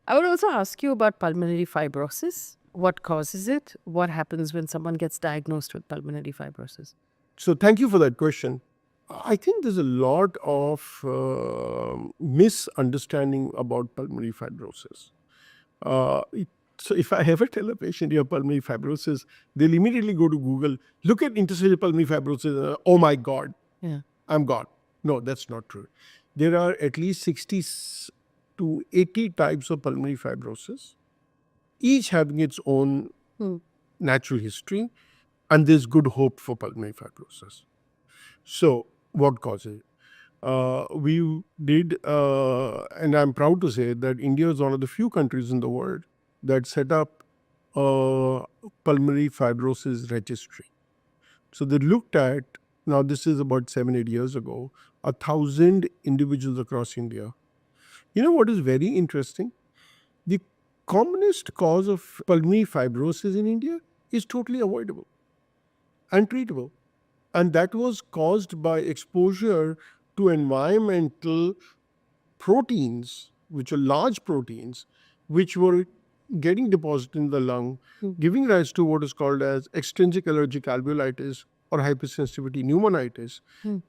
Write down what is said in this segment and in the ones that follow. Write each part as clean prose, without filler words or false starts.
I would also ask you about pulmonary fibrosis. What causes it? What happens when someone gets diagnosed with pulmonary fibrosis? So thank you for that question. I think there's a lot of misunderstanding about pulmonary fibrosis. So if I ever tell a patient you have pulmonary fibrosis, they'll immediately go to Google, look at interstitial pulmonary fibrosis. Oh my God, Yeah. I'm gone. No, that's not true. There are at least 60 to 80 types of pulmonary fibrosis, each having its own natural history, and there's good hope for pulmonary fibrosis. So, what causes it? We did, and I'm proud to say that India is one of the few countries in the world that set up a pulmonary fibrosis registry. So they looked at, now this is about 7-8 years ago, 1,000 individuals across India. You know what is very interesting? The commonest cause of pulmonary fibrosis in India is totally avoidable and treatable. And that was caused by exposure to environmental proteins, which are large proteins, which were getting deposited in the lung, giving rise to what is called as extrinsic allergic alveolitis or hypersensitivity pneumonitis,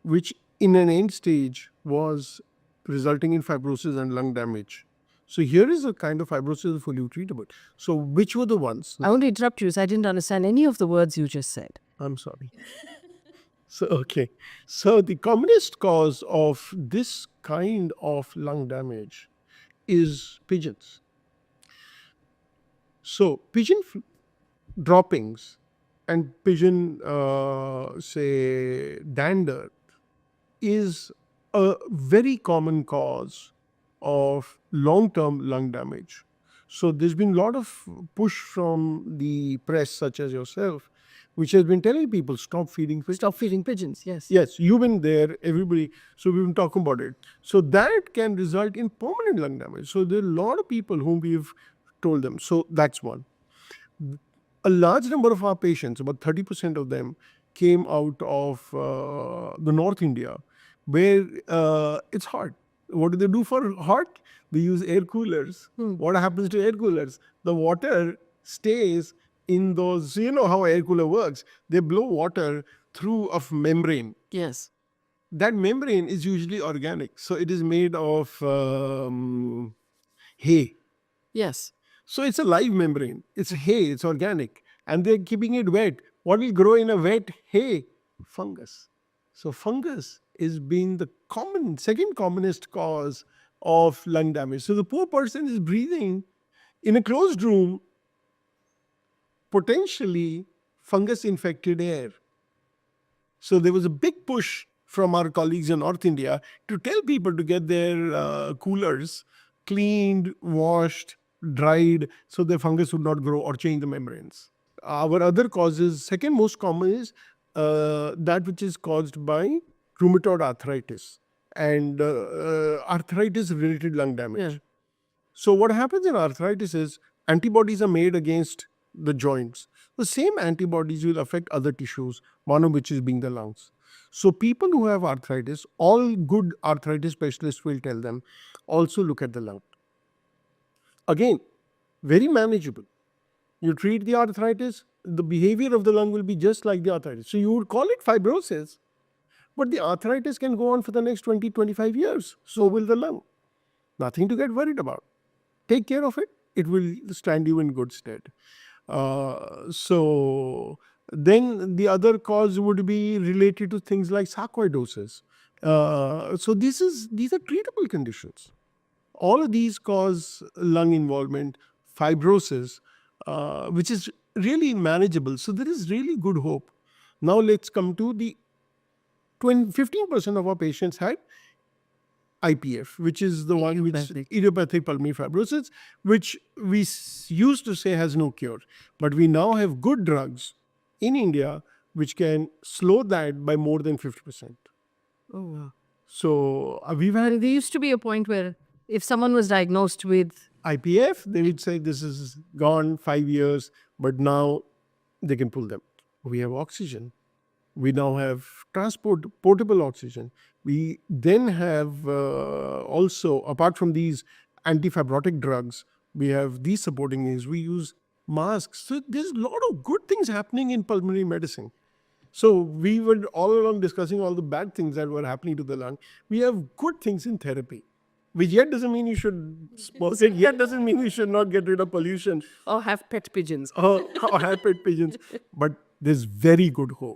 which in an end stage was resulting in fibrosis and lung damage. So here is a kind of fibrosis fully treatable. So which were the ones? I want to interrupt you, so I didn't understand any of the words you just said. I'm sorry. Okay. So the commonest cause of this kind of lung damage is pigeons. So pigeon droppings and pigeon, say, dander is a very common cause of long-term lung damage. So there's been a lot of push from the press, such as yourself, which has been telling people stop feeding pigeons. Stop feeding pigeons, yes. Yes, you've been there, everybody. So we've been talking about it. So that can result in permanent lung damage. So there are a lot of people whom we've told them. So that's one. A large number of our patients, about 30% of them, came out of the North India, where it's hot. What do they do for hot? They use air coolers. What happens to air coolers? The water stays in those, you know how air cooler works. They blow water through a membrane. Yes. That membrane is usually organic. So it is made of hay. Yes. So it's a live membrane. It's hay, it's organic. And they're keeping it wet. What will grow in a wet hay? Fungus. So fungus is being the second commonest cause of lung damage. So the poor person is breathing in a closed room, potentially fungus infected air. So there was a big push from our colleagues in North India to tell people to get their coolers cleaned, washed, dried, so the fungus would not grow or change the membranes. Our other causes, second most common is that which is caused by rheumatoid arthritis and arthritis related lung damage. Yeah. So what happens in arthritis is antibodies are made against the joints. The same antibodies will affect other tissues, one of which is being the lungs. So people who have arthritis, all good arthritis specialists will tell them, also look at the lung. Again, very manageable. You treat the arthritis, the behavior of the lung will be just like the arthritis. So you would call it fibrosis, but the arthritis can go on for the next 20, 25 years. So will the lung. Nothing to get worried about. Take care of it. It will stand you in good stead. So then the other cause would be related to things like sarcoidosis. So these are treatable conditions. All of these cause lung involvement, fibrosis, which is really manageable. So there is really good hope. Now let's come to the 15% of our patients had IPF, which is the one which idiopathic pulmonary fibrosis, which we used to say has no cure. But we now have good drugs in India which can slow that by more than 50%. Oh, wow. So we've had There used to be a point where if someone was diagnosed with IPF, they would say this is gone 5 years, but now they can pull them. We have oxygen. We now have portable oxygen. We then have also, apart from these anti-fibrotic drugs, We have these supporting things. We use masks. So there's a lot of good things happening in pulmonary medicine. So we were all along discussing all the bad things that were happening to the lung. We have good things in therapy, which yet doesn't mean you should smoke it. Yet doesn't mean you should not get rid of pollution Or have pet pigeons. or have pet pigeons. But there's very good hope.